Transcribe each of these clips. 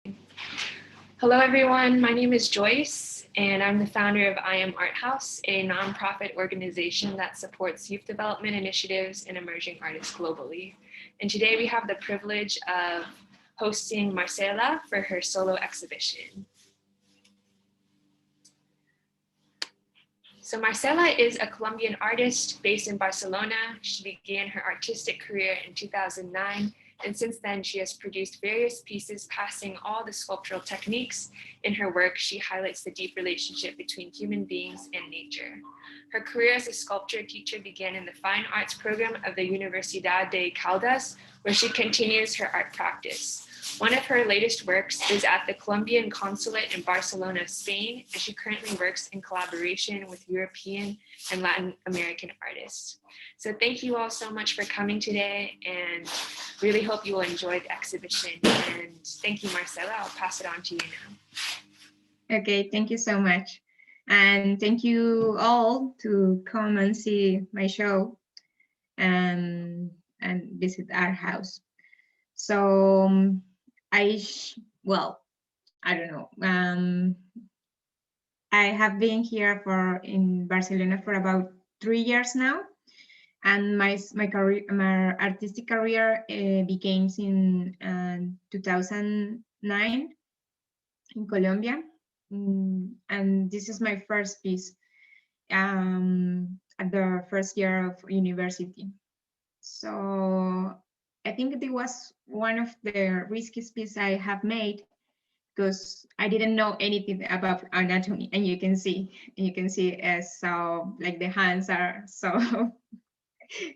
Hello, everyone. My name is Joyce, and I'm the founder of I Am Art House, a nonprofit organization that supports youth development initiatives and emerging artists globally. And today we have the privilege of hosting Marcela for her solo exhibition. So Marcela is a Colombian artist based in Barcelona. She began her artistic career in 2009, and since then she has produced various pieces passing all the sculptural techniques. In her work, she highlights the deep relationship between human beings and nature. Her career as a sculpture teacher began in the Fine Arts program of the Universidad de Caldas, where she continues her art practice. One of her latest works is at the Colombian Consulate in Barcelona, Spain, and she currently works in collaboration with European and Latin American artists. So thank you all so much for coming today, and really hope you will enjoy the exhibition. And thank you, Marcela. I'll pass it on to you now. Okay, thank you so much. And thank you all to come and see my show and visit our house. So I don't know. I have been here in Barcelona for about 3 years now, and my artistic career began in 2009 in Colombia, and this is my first piece at the first year of university. So I think it was one of the riskiest pieces I have made, because I didn't know anything about anatomy, and you can see so like the hands are so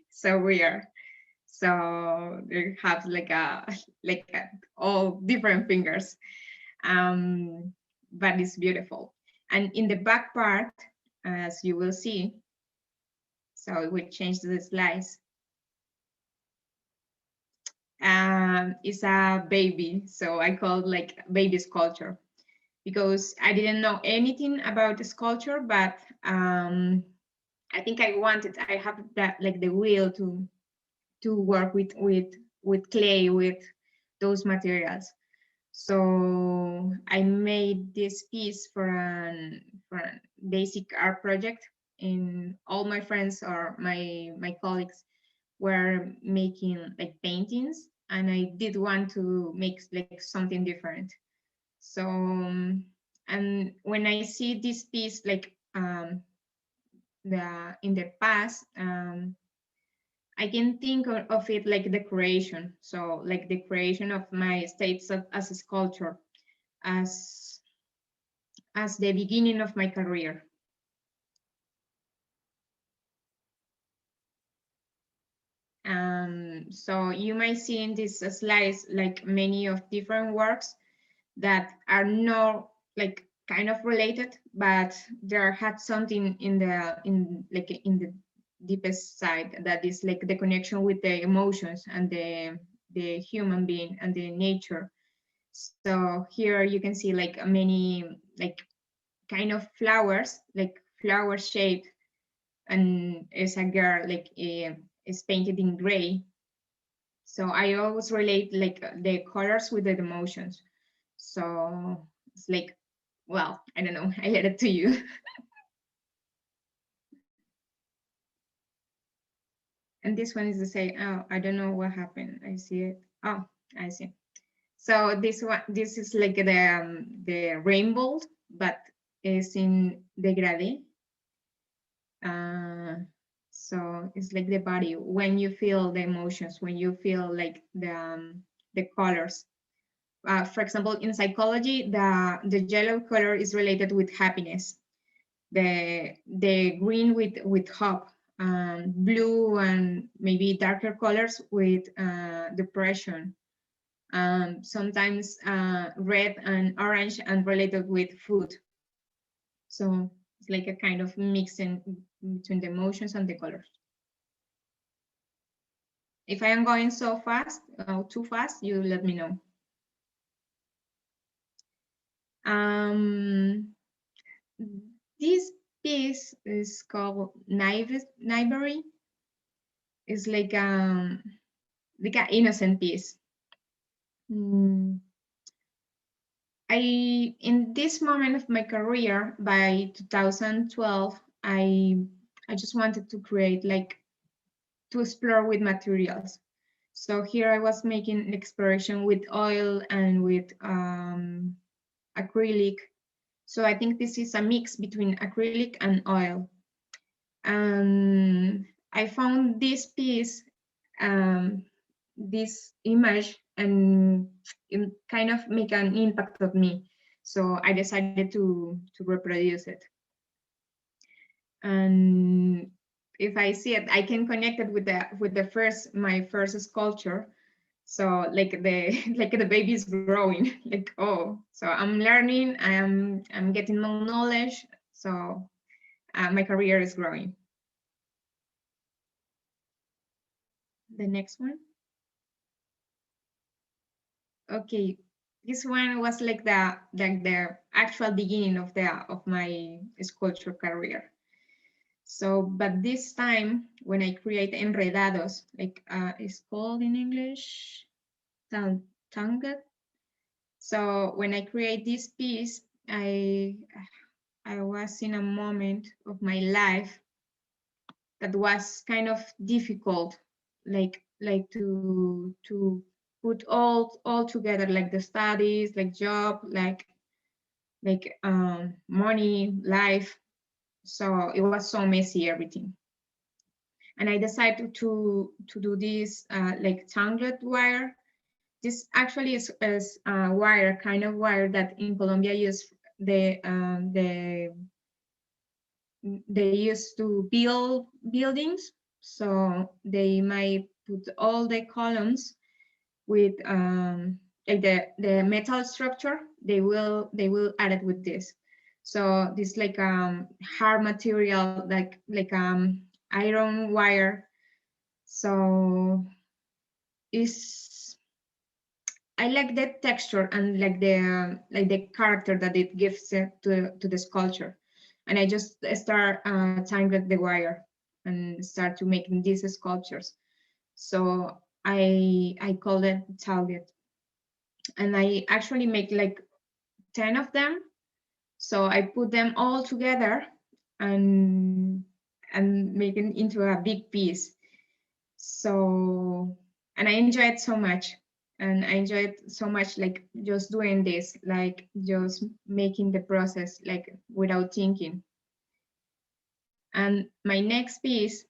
so weird. So they have like all different fingers, but it's beautiful. And in the back part, as you will see, so we change the slice. It's a baby, so I call it like baby sculpture, because I didn't know anything about the sculpture, but I think I have that, like the will to work with clay, with those materials. So I made this piece for a basic art project, and all my friends or my colleagues were making like paintings, and I did want to make like something different. So and when I see this piece like in the past, I can think of it like the creation. So like the creation of my states as a sculptor, as the beginning of my career. So you might see in this slides like many of different works that are not like kind of related, but there had something in the deepest side, that is like the connection with the emotions and the human being and the nature. So here you can see like many like kind of flowers, like flower shape, and it's a girl like is painted in gray. So I always relate like the colors with the emotions. So it's like, well, I don't know, I let it to you. And this one is the same. Oh, I don't know what happened. I see it. Oh, I see. So this is like the rainbow, but it's in degradé. So it's like the body, when you feel the emotions, when you feel like the colors. For example, in psychology, the yellow color is related with happiness, the green with hope, blue and maybe darker colors with depression, sometimes red and orange and related with food. So it's like a kind of mixing between the emotions and the colors. If I am going so fast, too fast, you let me know. This piece is called Knivery. It's like an innocent piece. in this moment of my career, by 2012, I just wanted to create, like, to explore with materials. So here I was making exploration with oil and with acrylic. So I think this is a mix between acrylic and oil. And I found this piece, this image, and it kind of make an impact on me. So I decided to reproduce it. And if I see it, I can connect it with the my first sculpture. So like the like the baby is growing, like, oh, so I'm learning, I'm getting more knowledge. So my career is growing. The next one. Okay, this one was like the actual beginning of my sculpture career. So, but this time when I create enredados, like it's called in English, tangled. So when I create this piece, I was in a moment of my life that was kind of difficult, like to put all together, like the studies, like job, like money, life. So it was so messy, everything. And I decided to do this like tangled wire. This actually is a wire, kind of wire that in Colombia use they used to build buildings. So they might put all the columns with like the metal structure. They will add it with this. So this like hard material, like iron wire. So is I like that texture and like the character that it gives to the sculpture. And I just start tangling the wire and start to making these sculptures. So I call it target, and I actually make like 10 of them. So I put them all together and make it into a big piece. So, and I enjoy it so much. And I enjoy it so much, like just doing this, like just making the process like without thinking. And my next piece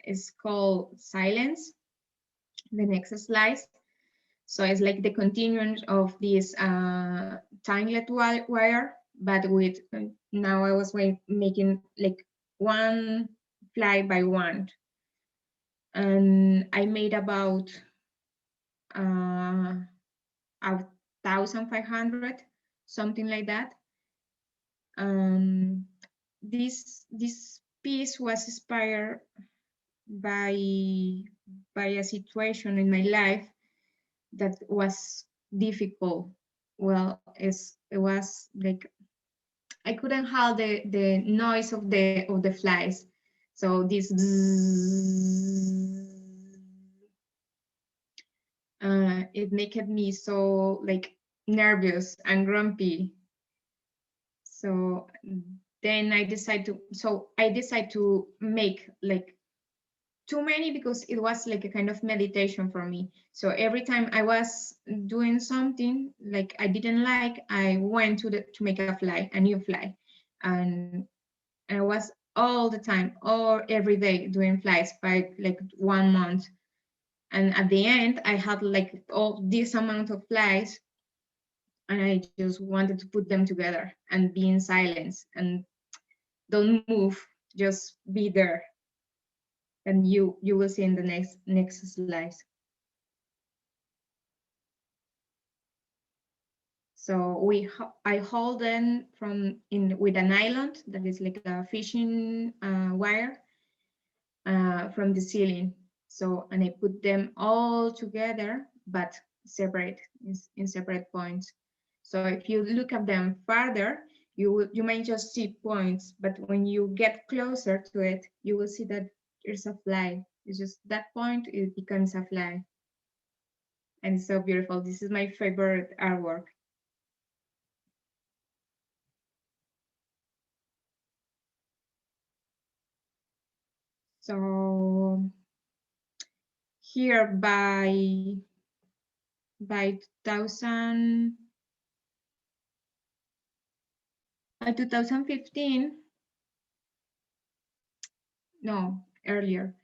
is called Silence, the next slide. So it's like the continuance of this tangled wire, but with now I was making like one fly by one. And I made about 1,500, something like that. This piece was inspired by a situation in my life that was difficult. Well, it was like I couldn't hold the noise of the flies. So this it made me so like nervous and grumpy. So then I decided to make like too many, because it was like a kind of meditation for me. So every time I was doing something like I didn't like, I went to make a new fly, and I was all the time, or every day doing flies by like 1 month. And at the end, I had like all this amount of flies, and I just wanted to put them together and be in silence and don't move, just be there. And you will see in the next slides. So I hold them with an nylon that is like a fishing wire from the ceiling. So, and I put them all together, but separate in separate points. So if you look at them further, you might just see points, but when you get closer to it, you will see that there's a fly. It's just that point, it becomes a fly. And it's so beautiful. This is my favorite artwork. So here by 2015, no, earlier,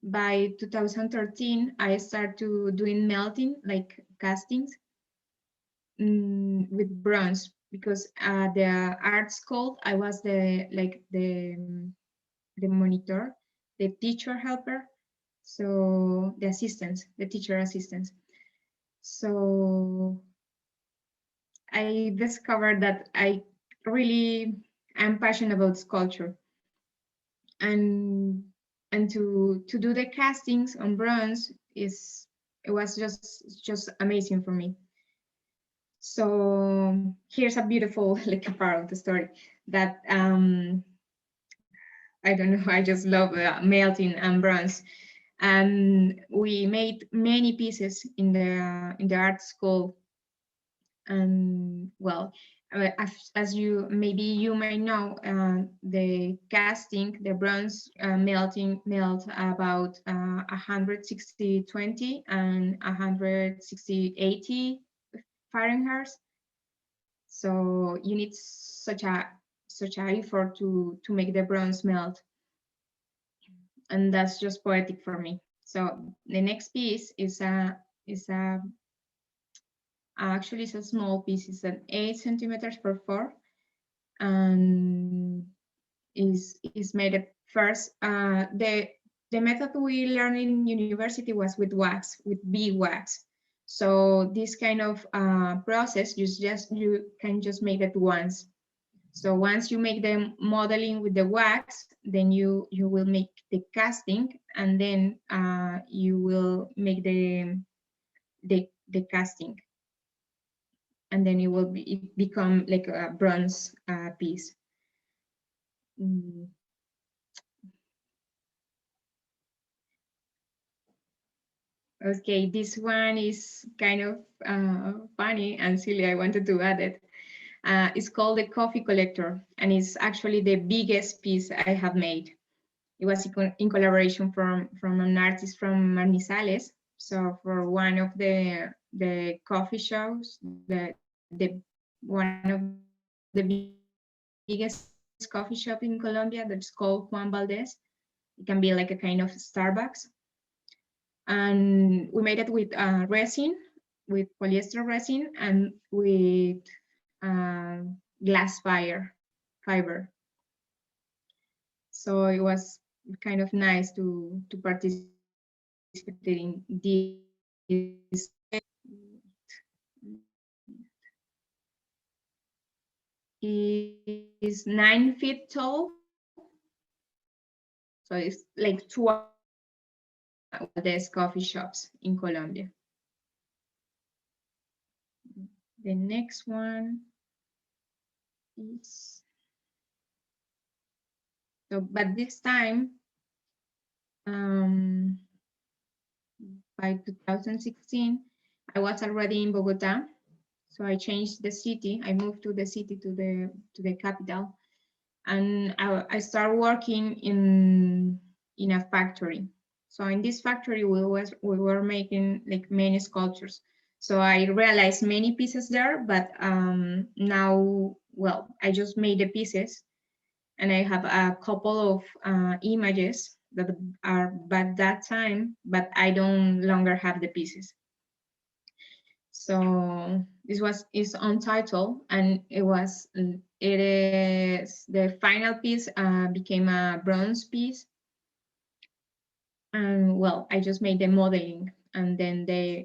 by 2013, I started to doing melting, like castings, with bronze, because the art school, I was the monitor, the teacher helper, so the assistants, the teacher assistants. So I discovered that I really am passionate about sculpture, and to do the castings on bronze it was just amazing for me. So here's a beautiful like a part of the story that I don't know, I just love melting and bronze. And we made many pieces in the art school. And well, as you maybe you may know, the casting, the bronze melt about 160-20 and 160-80 Fahrenheit. So you need such a effort to make the bronze melt, and that's just poetic for me. So the next piece is a actually it's a small piece. It's an 8 centimeters per 4, and is made at first. The method we learned in university was with wax, with bee wax. So this kind of process, you can just make it once. So once you make the modeling with the wax, then you will make the casting, and then you will make the casting, and then it become like a bronze piece. Mm. Okay, this one is kind of funny and silly. I wanted to add it. It's called the Coffee Collector, and it's actually the biggest piece I have made. It was in collaboration from an artist from Manizales. So for one of the coffee shows, the one of the biggest coffee shop in Colombia that's called Juan Valdez. It can be like a kind of Starbucks. And we made it with resin, with polyester resin, and with glass fiber. So it was kind of nice to participate in this. Is 9 feet tall, so it's like 2 coffee shops in Colombia. The next one is, so, but this time, by 2016, I was already in Bogota. So I changed the city. I moved to the city, to the capital, and I started working in a factory. So in this factory, we were making like many sculptures. So I realized many pieces there, but now, well, I just made the pieces, and I have a couple of images that are by that time, but I don't longer have the pieces. So this is Untitled, and it is the final piece became a bronze piece, and well, I just made the modeling, and then they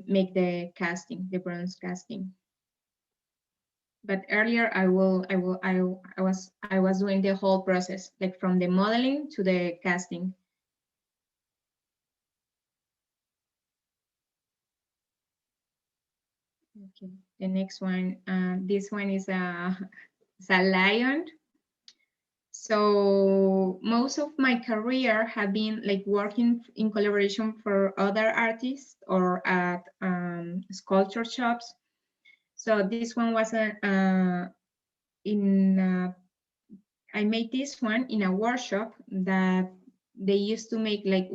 make the casting, the bronze casting. But earlier I was doing the whole process, like from the modeling to the casting. Okay, the next one, this one is it's a lion. So most of my career have been like working in collaboration for other artists or at sculpture shops. So this one was I made this one in a workshop that they used to make like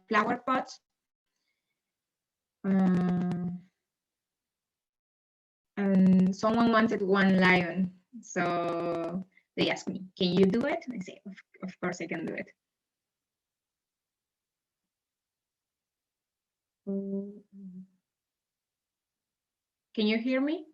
flower pots. And someone wanted one lion. So they asked me, can you do it? I say, of course I can do it. Can you hear me?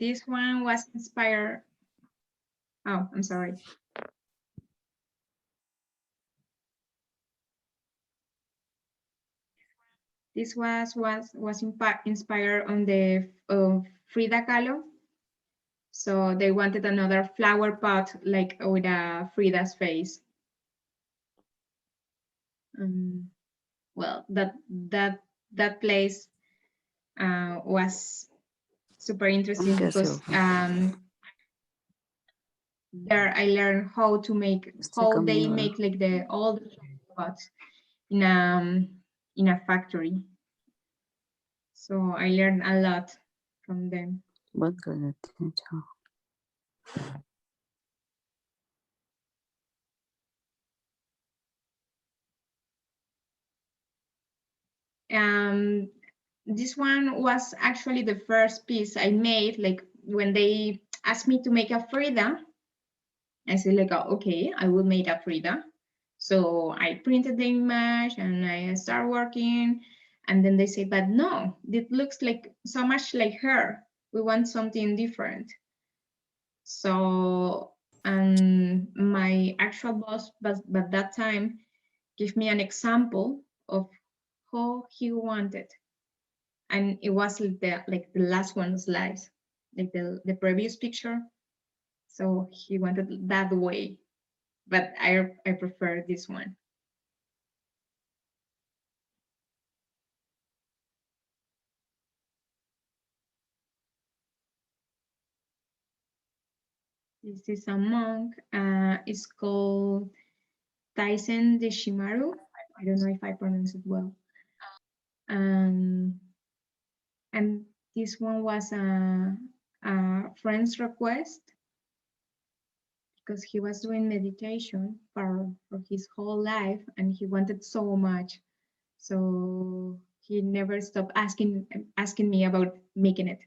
This one was inspired. Oh, I'm sorry. This was inspired on the Frida Kahlo. So they wanted another flower pot, like with a Frida's face. Well, that place was super interesting because there I learned how they make like all the pots in a factory. So I learned a lot from them. This one was actually the first piece I made. Like when they asked me to make a Frida, I said like, oh, okay, I will make a Frida. So I printed the image and I started working. And then they say, but no, it looks like so much like her. We want something different. So my actual boss, but that time, gave me an example of how he wanted, and it was like the last one slice, like the previous picture. So he wanted that way, but I prefer this one. This is a monk. It's called Taisen de Shimaru. I don't know if I pronounce it well. And this one was a friend's request because he was doing meditation for his whole life and he wanted so much. So he never stopped asking me about making it.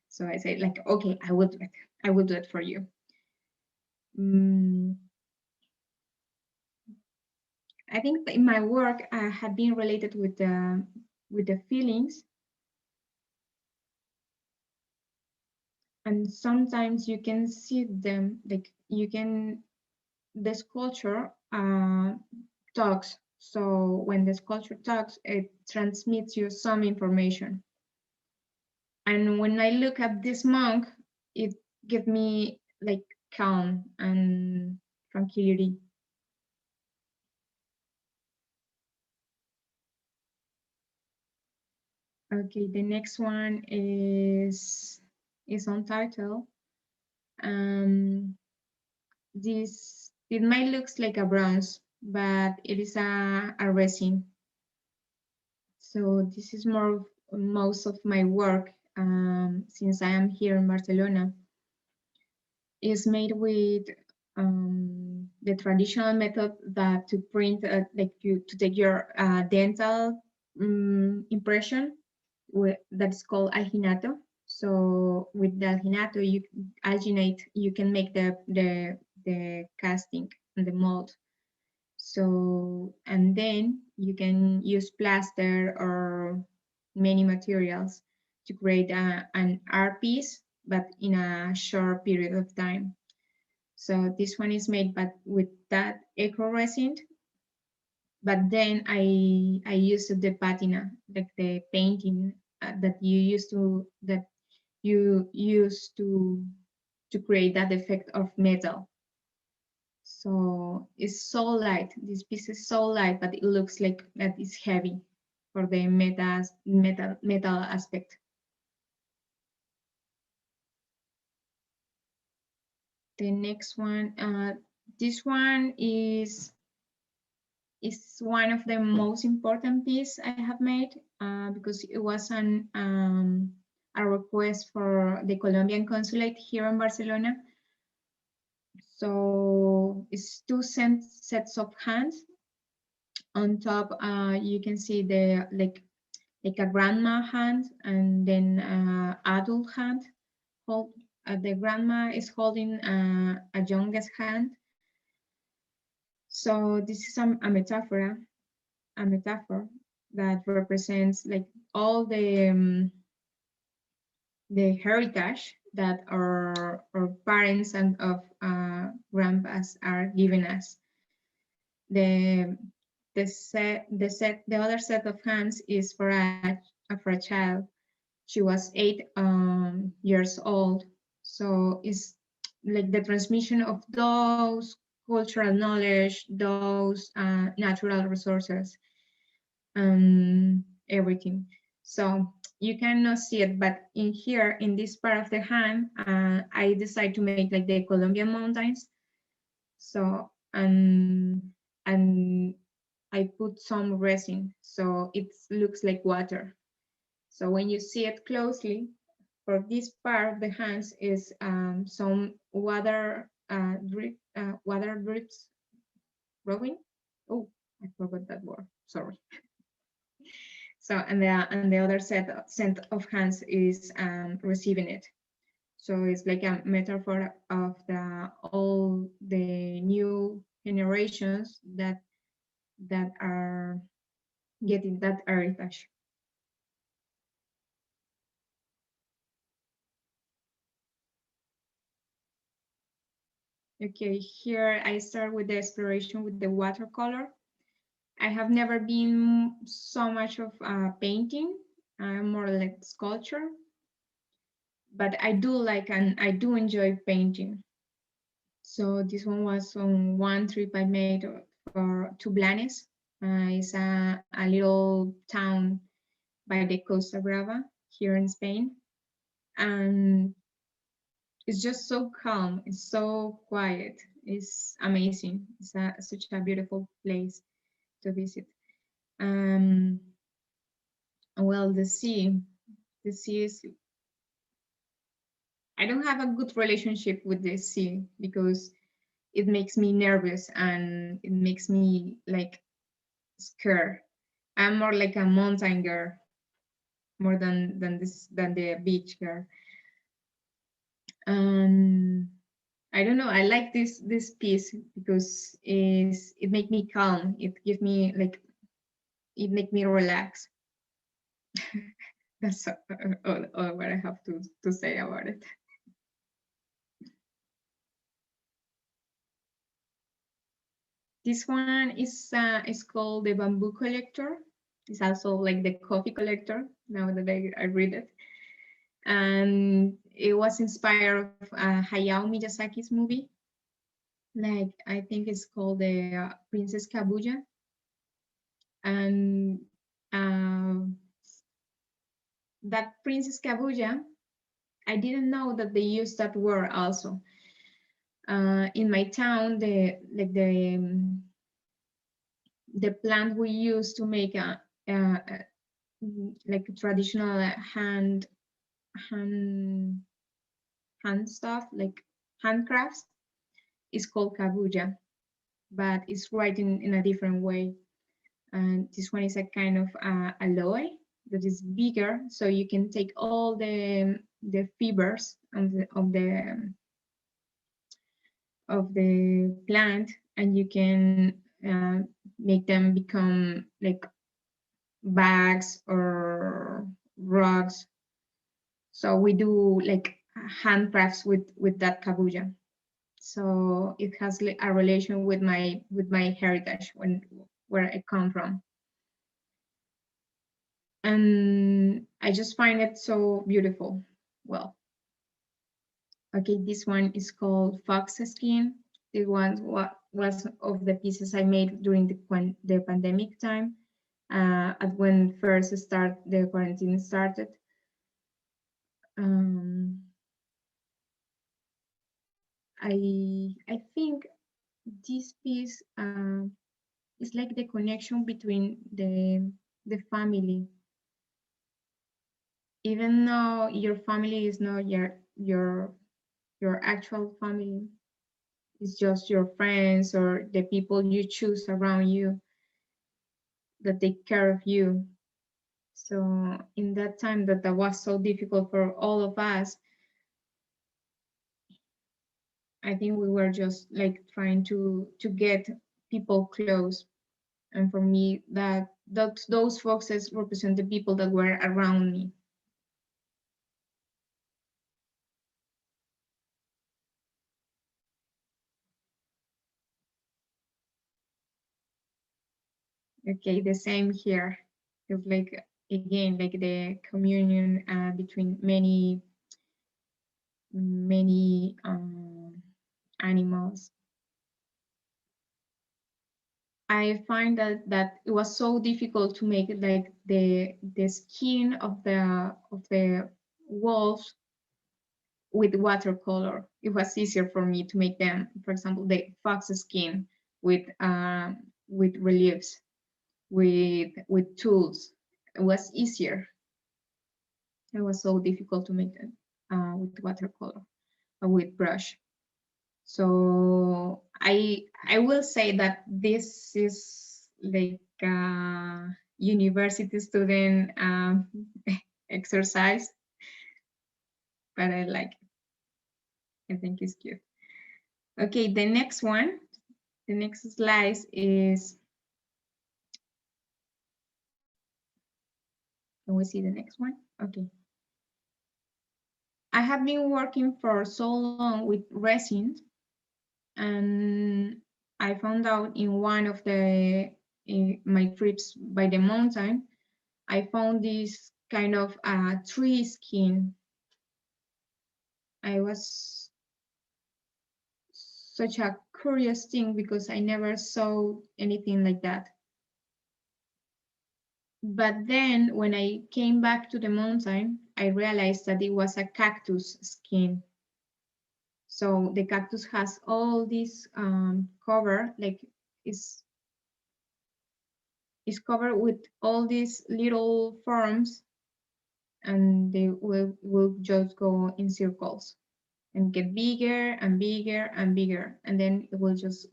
So I said like, okay, I will do it. I will do it for you. I think in my work had been related with the feelings, and sometimes you can see them, like the sculpture talks. So when the sculpture talks, it transmits you some information. And when I look at this monk, it gives me like calm and tranquility. Okay, the next one is Untitled. It might looks like a bronze, but it is a resin. So this is most of my work, since I am here in Barcelona, is made with the traditional method that to print, to take your dental impression, that's called alginato. So with the alginato, you can make the casting and the mold. So, and then you can use plaster or many materials to create an art piece, but in a short period of time. So this one is made but with that eco resin, but then I used the patina, like the painting that you use to create that effect of metal. So it's so light. This piece is so light, but it looks like that it's heavy for the metal aspect. The next one, this one is one of the most important piece I have made because it was a request for the Colombian consulate here in Barcelona. So it's two sets of hands. On top, you can see the like a grandma hand and then adult hand. Hold, the grandma is holding a youngest hand. So this is a metaphor that represents like all the heritage that our parents and of grandpas are giving us. The other set of hands is for a child. She was 8 years old, so it's like the transmission of those cultural knowledge, those natural resources, and everything. So you cannot see it, but in here, in this part of the hand, I decided to make like the Colombian mountains. So, and I put some resin, so it looks like water. So when you see it closely, for this part of the hands is some water drips growing. Oh, I forgot that word. Sorry. So and the other set of hands is receiving it. So it's like a metaphor of all the new generations that are getting that heritage. Okay, here I start with the exploration with the watercolor. I have never been so much of painting. I'm more like sculpture, but I do like and I do enjoy painting. So this one was on one trip I made to Blanes. It's a little town by the Costa Brava here in Spain. And it's just so calm. It's so quiet. It's amazing. It's such a beautiful place to visit. Well, the sea is, I don't have a good relationship with the sea because it makes me nervous and it makes me like scared. I'm more like a mountain girl more than the beach girl. I don't know. I like this piece because it make me calm. It gives me like it make me relax. That's all what I have to say about it. This one is called the bamboo collector. It's also like the coffee collector. Now that I read it, and it was inspired of Hayao Miyazaki's movie. Like I think it's called the Princess Kaguya, and that Princess Kaguya, I didn't know that they used that word also. In my town, the plant we use to make like traditional hand stuff, like handcrafts, is called kaguya, but it's written in a different way. And this one is a kind of aloe that is bigger, so you can take all the fibers of the plant and you can make them become like bags or rugs. So we do like handcrafts with that kaguya. So it has a relation with my heritage where I come from. And I just find it so beautiful. Well, okay, this one is called Fox Skin. It was what was of the pieces I made during the pandemic time, at when first the quarantine started. I think this piece is like the connection between the family, even though your family is not your actual family. It's just your friends or the people you choose around you that take care of you. So in that time that was so difficult for all of us, I think we were just like trying to get people close. And for me, those foxes represent the people that were around me. Okay, the same here. It's like again like the communion between many animals. I find that it was so difficult to make like the skin of the wolves with watercolor. It was easier for me to make them, for example, the fox skin with reliefs, with tools. It was easier. It was so difficult to make them with watercolor with brush. So I will say that this is like a university student exercise, but I like it. I think it's cute. Okay, the next one, the next slide is, can we see the next one? Okay. I have been working for so long with resin, and I found out in one of my trips by the mountain, I found this kind of tree skin. I was such a curious thing because I never saw anything like that. But then when I came back to the mountain, I realized that it was a cactus skin. So the cactus has all this cover, like it's covered with all these little forms, and they will just go in circles and get bigger and bigger and bigger, and then it will just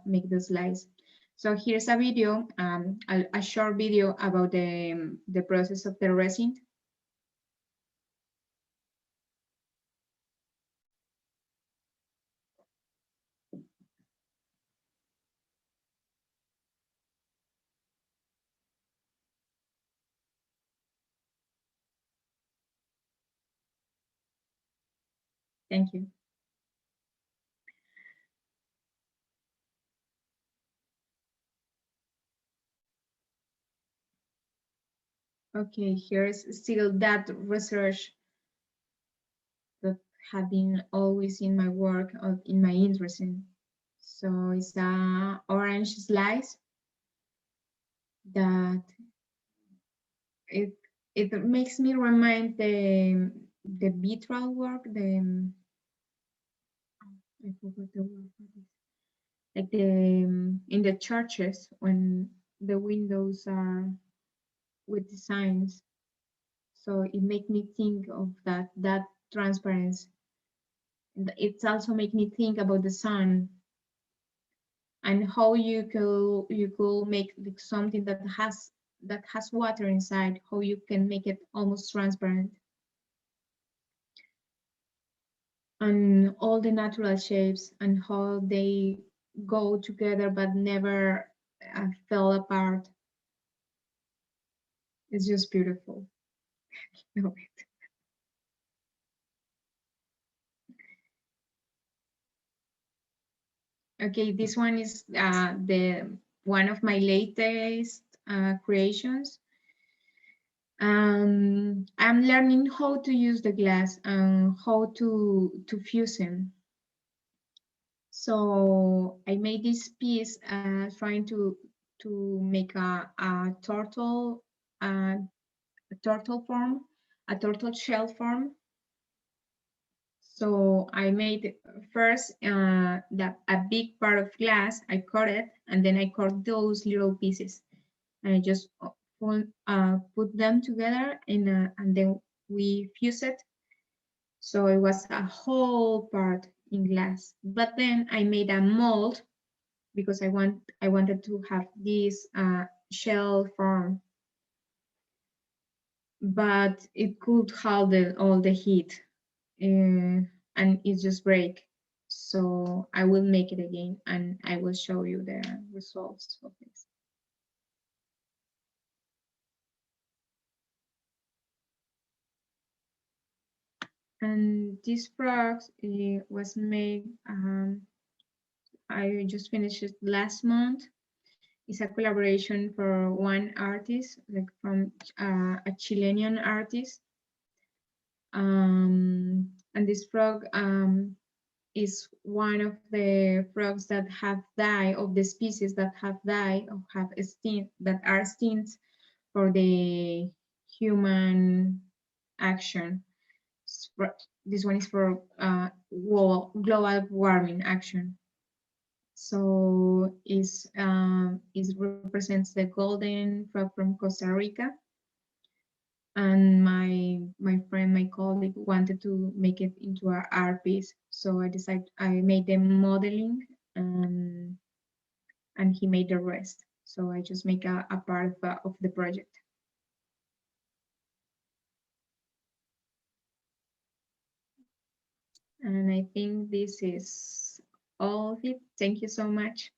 make the slice. So here's a video, a short video about the process of the resin. Thank you. Okay, here's still that research that have been always in my work, in my interest in. So it's a orange slice that it makes me remind the vitral work, I forgot the word for this. Like in the churches when the windows are with designs. So it made me think of that transparency. It's also make me think about the sun and how you could make like something that has water inside, how you can make it almost transparent. And all the natural shapes and how they go together but never fell apart. It's just beautiful. Okay, this one is the one of my latest creations. I'm learning how to use the glass and how to fuse them. So I made this piece trying to make a turtle form, a turtle shell form. So I made first that a big part of glass, I cut it, and then I cut those little pieces, and I just put them together and then we fuse it. So it was a whole part in glass. But then I made a mold because I wanted to have this shell form, but it could hold all the heat and it just break. So I will make it again and I will show you the results of this. And this frog was made, I just finished it last month. It's a collaboration for one artist, like from a Chilean artist. And this frog is one of the frogs that have died, of the species that have died or have that are extinct for the human action. This one is for global warming action. So it represents the golden frog from Costa Rica. And my friend, my colleague, wanted to make it into an art piece. So I made the modeling and he made the rest. So I just make a part of the project. And I think this is all of it. Thank you so much.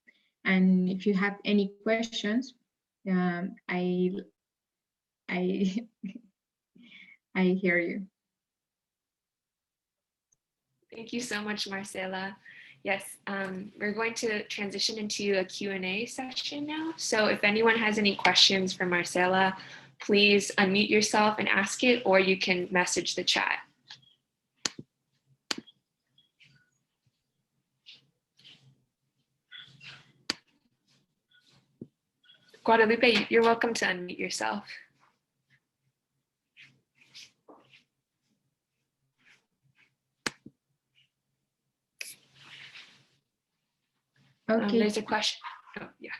And if you have any questions, I I hear you. Thank you so much, Marcela. Yes, we're going to transition into a Q&A session now. So if anyone has any questions for Marcela, please unmute yourself and ask it, or you can message the chat. Guadalupe, you're welcome to unmute yourself. Okay. There's a question. Oh, yeah.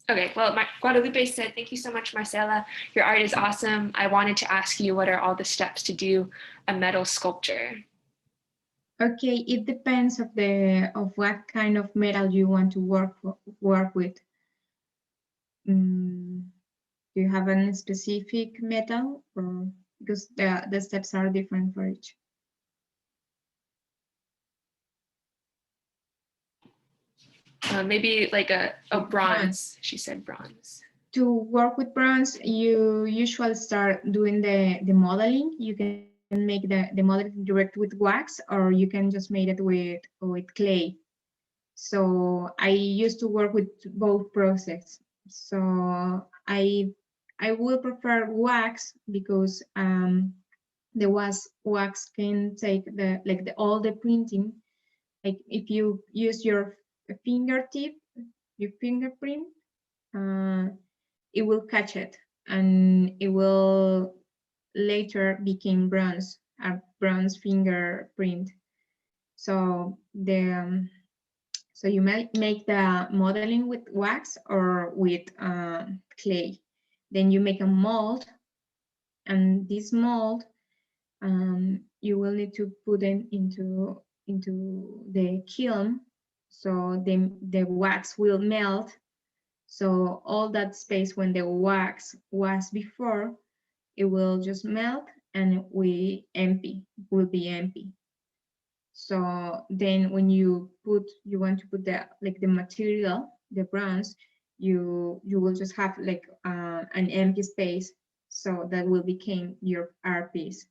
Okay, well, Guadalupe said, thank you so much, Marcela. Your art is awesome. I wanted to ask you, what are all the steps to do a metal sculpture? Okay, it depends of what kind of metal you want to work with. Do you have a specific metal, or because the steps are different for each? Maybe like a bronze. She said bronze. To work with bronze, you usually start doing the modeling. You can make the modeling direct with wax, or you can just make it with clay. So I used to work with both process. So I will prefer wax because the wax can take all the printing. Like if you use your fingertip, your fingerprint, it will catch it and it will later become bronze, a bronze fingerprint. So so you make the modeling with wax or with clay. Then you make a mold, and this mold you will need to put it into the kiln. So the wax will melt. So all that space when the wax was before, it will just melt and will be empty. So then when you want to put the material, the bronze, you will just have like an empty space. So that will become your art piece.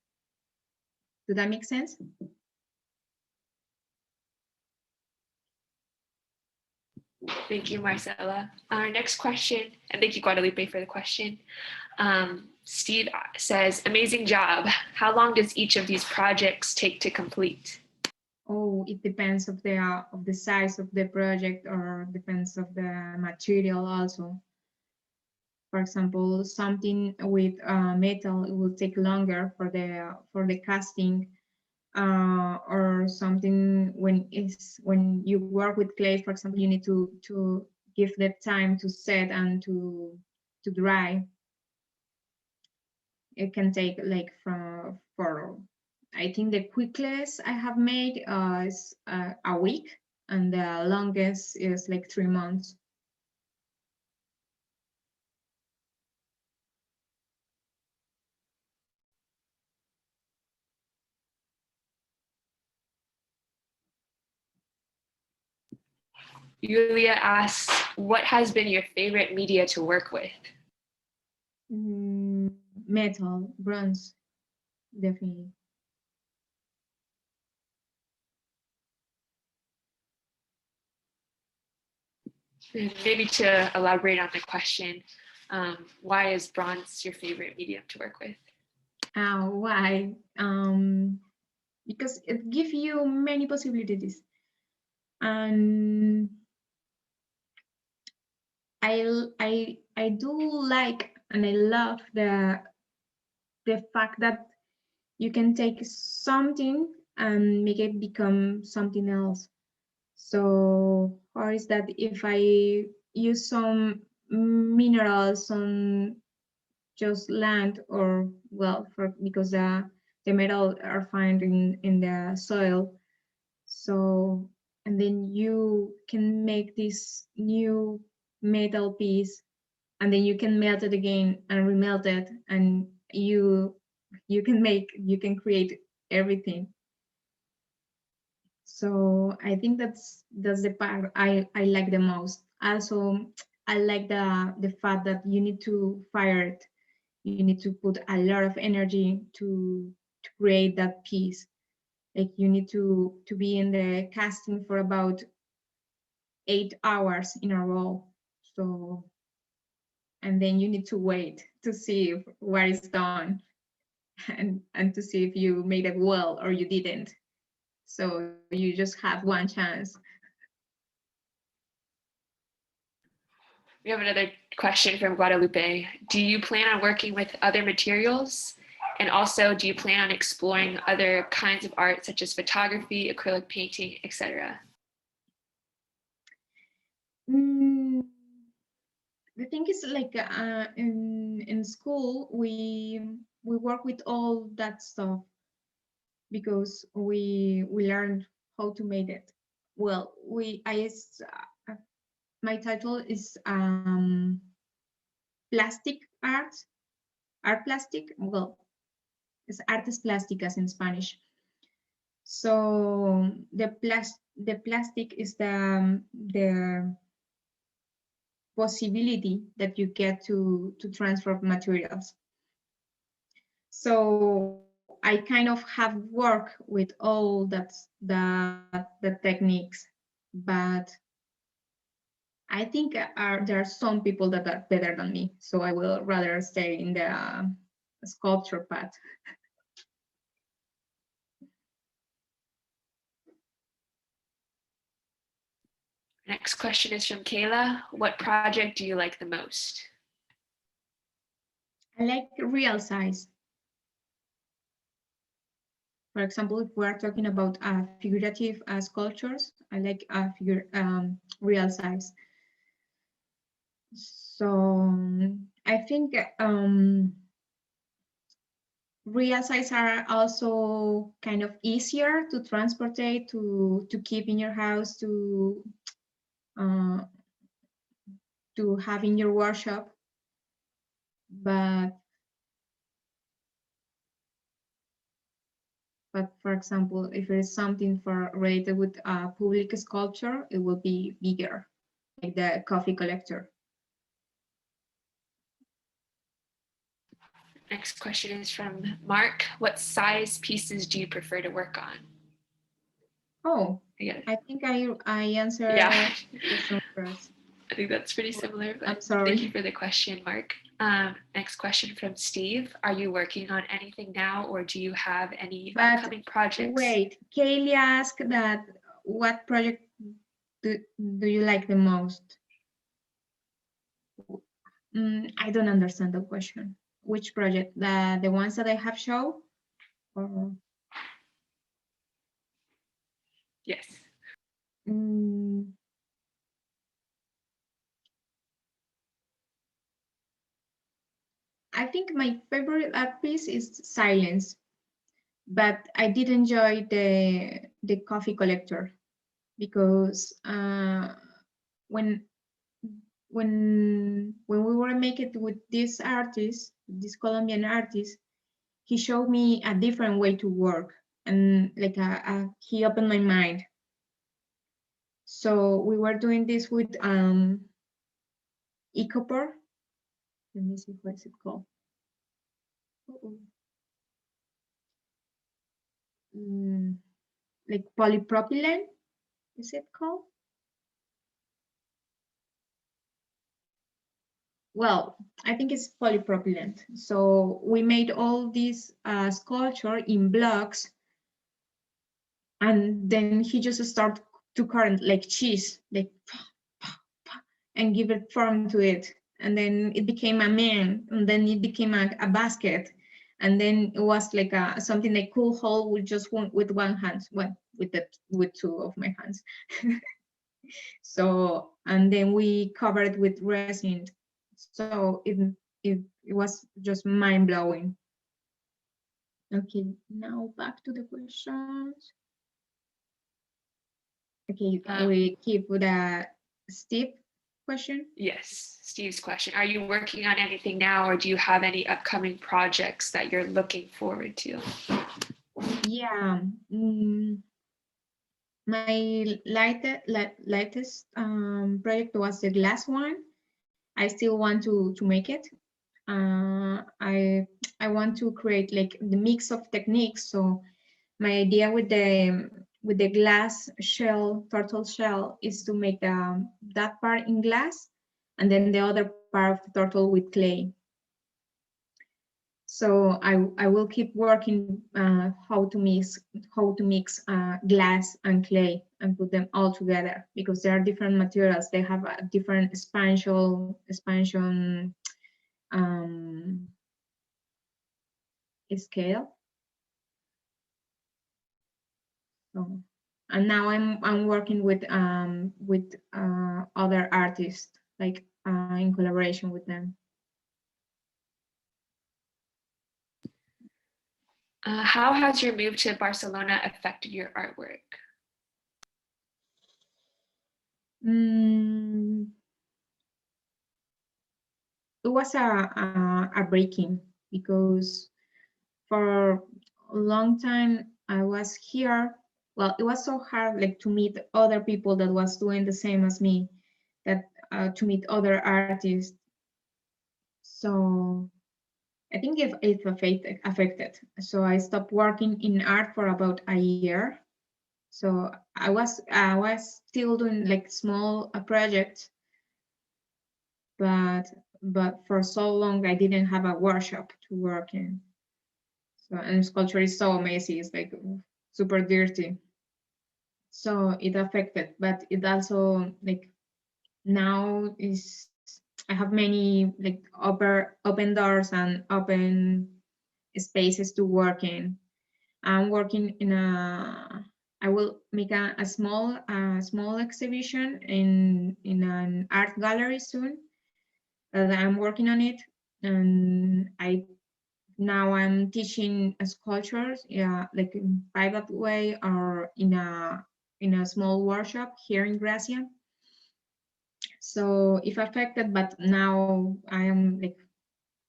Does that make sense? Thank you, Marcela. Our next question, and thank you, Guadalupe, for the question. Steve says, amazing job. How long does each of these projects take to complete? Oh, it depends of the size of the project, or depends of the material also. For example, something with metal, it will take longer for the casting, or something when you work with clay, for example, you need to give the time to set and to dry. It can take like for I think the quickest I have made is a week, and the longest is like 3 months. Yulia asks, what has been your favorite media to work with? Metal, bronze, definitely. And maybe to elaborate on the question, why is bronze your favorite medium to work with? Why? Because it gives you many possibilities, and I do like and I love the fact that you can take something and make it become something else. So, or is that if I use some minerals on just land, or well, because the metal are found in the soil, so and then you can make this new metal piece, and then you can melt it again and remelt it, and you can create everything. So I think that's the part I like the most. Also, I like the fact that you need to fire it. You need to put a lot of energy to create that piece. Like you need to be in the casting for about 8 hours in a row. So, and then you need to wait to see what is done, and to see if you made it well or you didn't. So you just have one chance. We have another question from Guadalupe. Do you plan on working with other materials? And also, do you plan on exploring other kinds of art such as photography, acrylic painting, etc.? The thing is, like in school, we work with all that stuff because we learned how to make it. Well, my title is plastic art plastic. Well, it's artes plásticas in Spanish. So the plastic is the possibility that you get to transfer materials. So I kind of have worked with all the techniques, but I think there are some people that are better than me. So I will rather stay in the sculpture path. Next question is from Kayla. What project do you like the most? I like real size. For example, if we're talking about figurative sculptures, I like real size. So I think real size are also kind of easier to transportate, to keep in your house, uh, to have in your workshop. But for example, if it is something related with public sculpture, it will be bigger, like the coffee collector. Next question is from Mark. What size pieces do you prefer to work on? Oh, I think I answered this one first. I think that's pretty similar, but I'm sorry. Thank you for the question, Mark. Next question from Steve. Are you working on anything now, or do you have any upcoming projects? Wait, Kaylee asked that what project do you like the most? I don't understand the question. Which project? The ones that I have shown? Or, Yes. mm, I think my favorite art piece is Silence, but I did enjoy the coffee collector because when when we were making it with this artist, this Colombian artist, he showed me a different way to work, and like he opened my mind. So we were doing this with ecopor. Let me see, what is it called? Like polypropylene, is it called? Well, I think it's polypropylene. So we made all these sculpture in blocks, and then he just started to current like cheese, like and give it form to it, and then it became a man, and then it became a basket, and then it was like something I could hold with just with one hand, with two of my hands. So, and then we covered it with resin. So it was just mind blowing. Okay, now back to the questions. Okay, we keep with a Steve question. Yes, Steve's question. Are you working on anything now, or do you have any upcoming projects that you're looking forward to? Yeah, my latest project was the glass one. I still want to make it. I want to create like the mix of techniques. So my idea with the glass shell, turtle shell, is to make that part in glass, and then the other part of the turtle with clay. So I will keep working how to mix glass and clay and put them all together, because there are different materials. They have a different expansion scale. So, and now I'm working with other artists, like in collaboration with them. How has your move to Barcelona affected your artwork? It was a breaking, because for a long time I was here. Well, it was so hard, like, to meet other people that was doing the same as me, that to meet other artists. So I think it affected. So I stopped working in art for about a year. So I was still doing like small projects, but for so long I didn't have a workshop to work in. So, and sculpture is so messy, it's like super dirty. So it affected, but it also, like, now is, I have many like open doors and open spaces to work in. I'm working in I will make a small exhibition in an art gallery soon. I'm working on it, and now I'm teaching sculptures, yeah, like in private way or in a small workshop here in Gracia. So if affected, but now I am like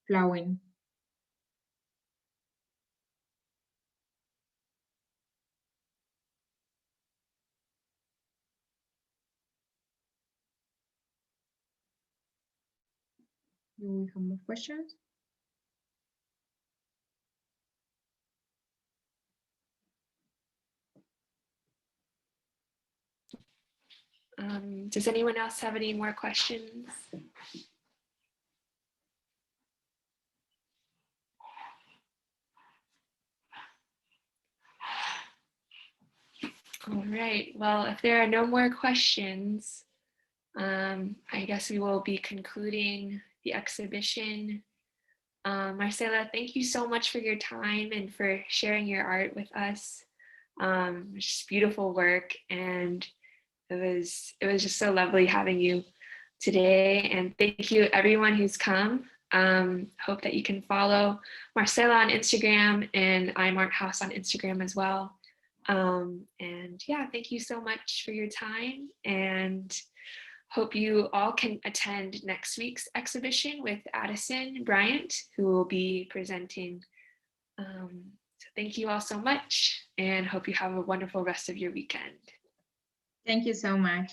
flowing. Do we have more questions? Does anyone else have any more questions? All right, well, if there are no more questions, I guess we will be concluding the exhibition. Marcela, thank you so much for your time and for sharing your art with us. It's just beautiful work, and it was just so lovely having you today. And thank you everyone who's come. Hope that you can follow Marcela on Instagram, and I'm Art House on Instagram as well. And yeah, thank you so much for your time, and hope you all can attend next week's exhibition with Addison Bryant, who will be presenting. So thank you all so much, and hope you have a wonderful rest of your weekend. Thank you so much.